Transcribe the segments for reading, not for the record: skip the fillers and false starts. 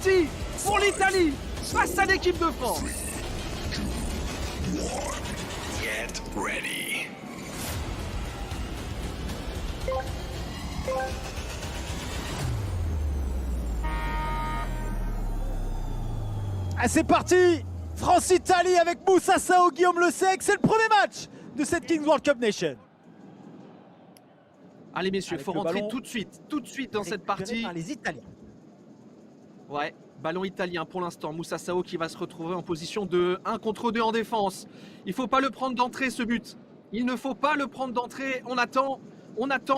parti pour l'Italie face à l'équipe de France. Get ready. Ah, c'est parti, France-Italie avec Moussa Sao, Guillaume Le Sec. C'est le premier match de cette Kings World Cup Nation. Allez messieurs, il faut rentrer ballon tout de suite dans cette partie. Par les Italiens. Ouais, ballon italien pour l'instant. Moussa Sao qui va se retrouver en position de 1 contre 2 en défense. Il ne faut pas le prendre d'entrée ce but. Il ne faut pas le prendre d'entrée. On attend.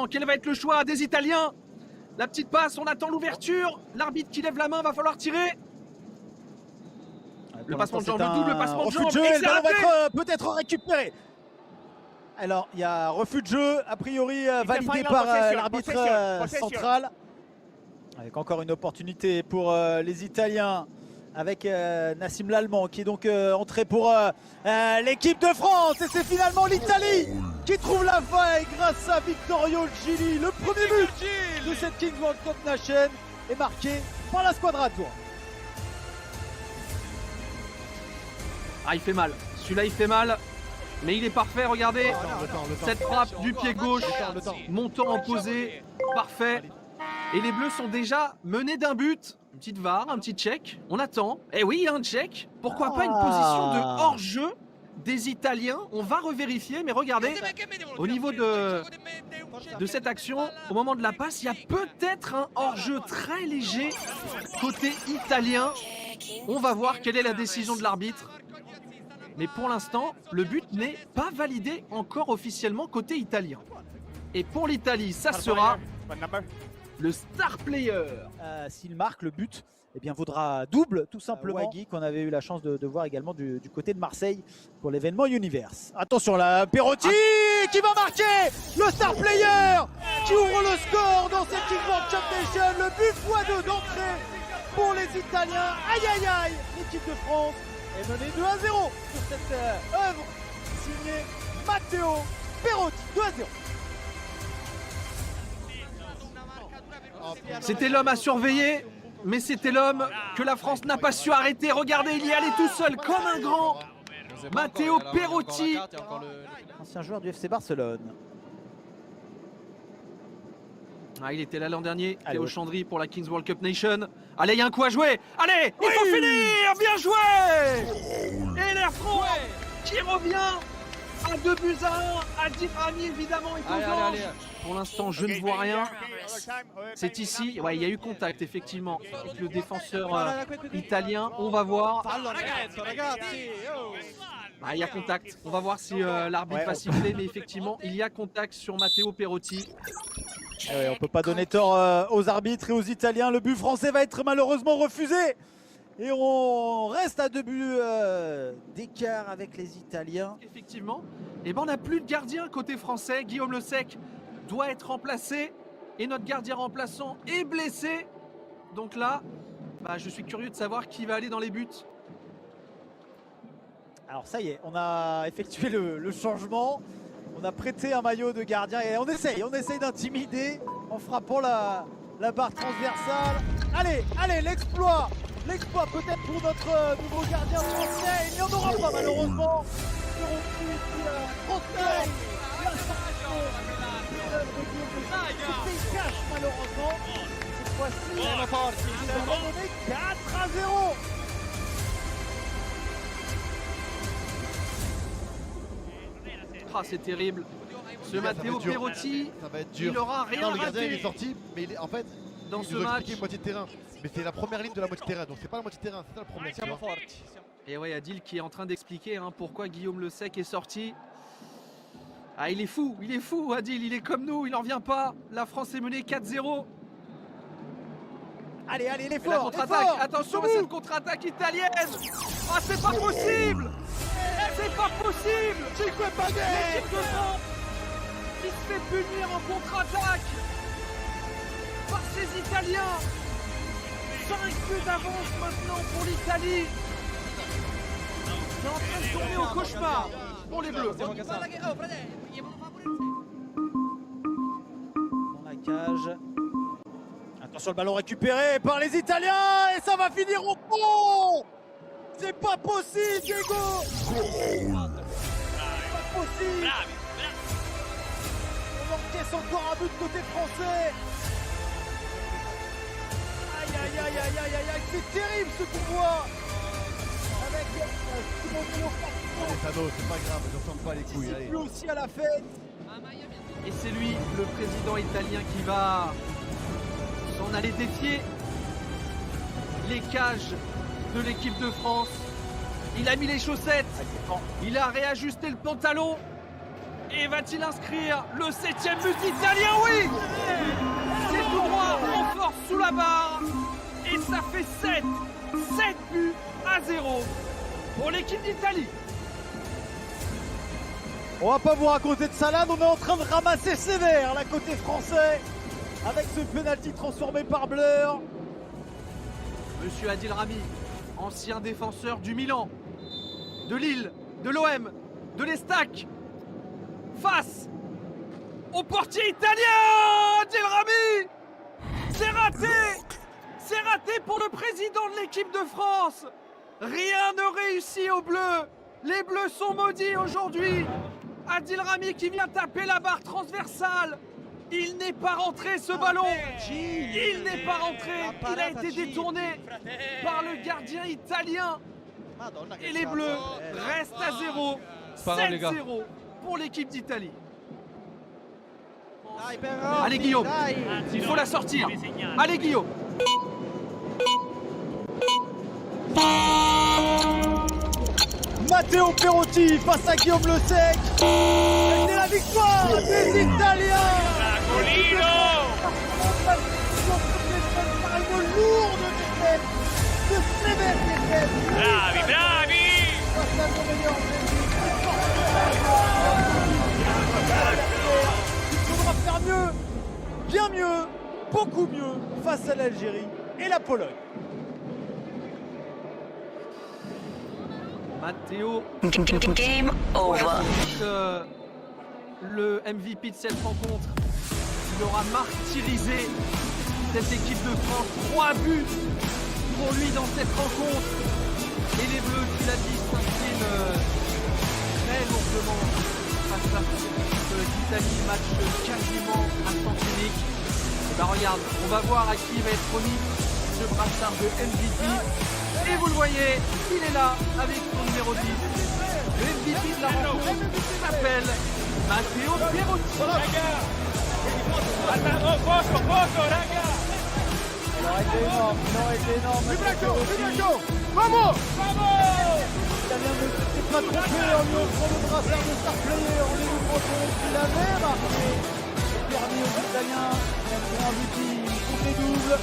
Quel va être le choix des Italiens? La petite passe, on attend l'ouverture. L'arbitre qui lève la main, va falloir tirer. Le passement de jambe, le double passement de jambe. Le ballon va être peut-être récupéré. Alors, il y a refus de jeu, a priori validé par l'arbitre central. Avec encore une opportunité pour les Italiens. Avec Nassim l'Allemand qui est donc entré pour l'équipe de France. Et c'est finalement l'Italie qui trouve la faille grâce à Vittorio Gili. Le premier but de cette Kings World Cup Nation est marqué par la squadra de Tours. Ah, il fait mal. Celui-là, il fait mal. Mais il est parfait, regardez. Cette frappe du pied gauche, montant en posé, parfait. Et les Bleus sont déjà menés d'un but. Une petite VAR, un petit check. On attend. Eh oui, il y a un check. Pourquoi pas une position de hors-jeu des Italiens? On va revérifier, mais regardez, au niveau de cette action, au moment de la passe, il y a peut-être un hors-jeu très léger côté italien. On va voir quelle est la décision de l'arbitre. Mais pour l'instant, le but n'est pas validé encore officiellement côté italien. Et pour l'Italie, ça sera le star player. S'il marque le but, eh bien, vaudra double tout simplement. Wagui qu'on avait eu la chance de voir également du côté de Marseille pour l'événement Universe. Attention là, Perotti qui va marquer le star player qui ouvre le score dans cette Kings World Cup Nation. Le but x2 d'entrée pour les Italiens. Aïe aïe aïe, l'équipe de France est menée 2-0 sur cette œuvre signée Matteo Perotti. 2-0. C'était l'homme à surveiller, mais c'était l'homme que la France n'a pas su arrêter. Regardez, il y allait tout seul comme un grand. Matteo Perotti, ancien joueur du FC Barcelone. Ah, il était là l'an dernier, Théo Chandry pour la Kings World Cup Nation. Allez, il y a un coup à jouer. Allez, il faut finir. Bien joué. Et l'Air France qui revient à 2-1, à 10 Rami évidemment. Allez. Pour l'instant, je ne vois rien. C'est ici. Ouais, il y a eu contact effectivement avec le défenseur italien. On va voir. Ah, il y a contact. On va voir si l'arbitre va siffler, mais effectivement, il y a contact sur Matteo Perotti. On ne peut pas donner tort aux arbitres et aux Italiens. Le but français va être malheureusement refusé. Et on reste à 2 buts d'écart avec les Italiens. Effectivement. Et ben on n'a plus de gardien côté français. Guillaume Le Sec doit être remplacé. Et notre gardien remplaçant est blessé. Donc là, je suis curieux de savoir qui va aller dans les buts. Alors ça y est, on a effectué le changement. On a prêté un maillot de gardien et on essaye d'intimider en frappant la barre transversale. Allez, l'exploit peut-être pour notre nouveau gardien français. Il n'y en aura pas malheureusement. Il cache malheureusement. Cette fois-ci, il va donner 4-0. Ah, c'est terrible. Ce Matteo Perotti, il n'aura rien le gardien il est raté sorti, mais il est, en fait, dans il ce nous a match. expliqué moitié de terrain. Mais c'est la première ligne de la moitié de terrain, donc c'est pas la moitié de terrain, c'est ça le problème. tu vois. Et ouais, Adil qui est en train d'expliquer pourquoi Guillaume Le Sec est sorti. Ah, il est fou, Adil, il est comme nous, il n'en vient pas. La France est menée 4-0. Allez, il est Et fort. la contre-attaque, attention à cette contre-attaque italienne. Ah, c'est pas possible. C'est pas possible. L'équipe de France qui se fait punir en contre-attaque par ces Italiens. 5 buts d'avance maintenant pour l'Italie. C'est en train de tourner au cauchemar pour les Bleus. Dans la cage. Attention, le ballon récupéré par les Italiens et ça va finir au fond. C'est pas possible, Diego. C'est pas possible. On encaisse encore un but côté français. Aïe, aïe, aïe, aïe, aïe, aïe, aïe, c'est terrible ce qu'on voit. Avec Allez, Tano, c'est pas grave, je sens pas les couilles. c'est Allez. lui aussi à la fête. Et c'est lui, le président italien, qui va s'en aller défier les cages de l'équipe de France. Il a mis les chaussettes, il a réajusté le pantalon. Et va-t-il inscrire le 7e but italien? Oui! C'est tout droit, en force sous la barre. Et ça fait 7 buts à 0 pour l'équipe d'Italie. On va pas vous raconter de salade, on est en train de ramasser sévère là côté français avec ce penalty transformé par Blur. Monsieur Adil Rami, ancien défenseur du Milan, de Lille, de l'OM, de l'Estac, face au portier italien. Adil Rami, c'est raté. C'est raté pour le président de l'équipe de France. Rien ne réussit aux Bleus. Les Bleus sont maudits aujourd'hui. Adil Rami qui vient taper la barre transversale. Il n'est pas rentré ce ballon. Il n'est pas rentré. Il a été détourné par le gardien italien. Et les Bleus restent à 0. 7-0 pour l'équipe d'Italie. Allez Guillaume, il faut la sortir. Allez Guillaume. Matteo Perotti face à Guillaume Le Sec. Et c'est la victoire des Italiens. Par une lourde défaite, de sévère défaite. Bravi! Face à nos meilleurs ennemis. Il faudra faire mieux, bien mieux, beaucoup mieux face à l'Algérie et la Pologne. Matteo. Game over. Le MVP de cette rencontre. Il aura martyrisé cette équipe de France. 3 buts pour lui dans cette rencontre. Et les Bleus, tu l'as dit, s'inclinent très lourdement face à l'Italie. Match quasiment à sens unique. Et ben regarde, on va voir à qui va être remis ce brassard de MVP. Et vous le voyez, il est là avec son numéro 10. Le MVP de la rencontre s'appelle Matteo Perotti. Il aurait été énorme, Vamos! L'Italien ne s'était pas trompé en lui offrant le brassard de star player. On lui montre qu'il avait marqué. C'est permis aux Italiens d'être un but qui compte les doubles.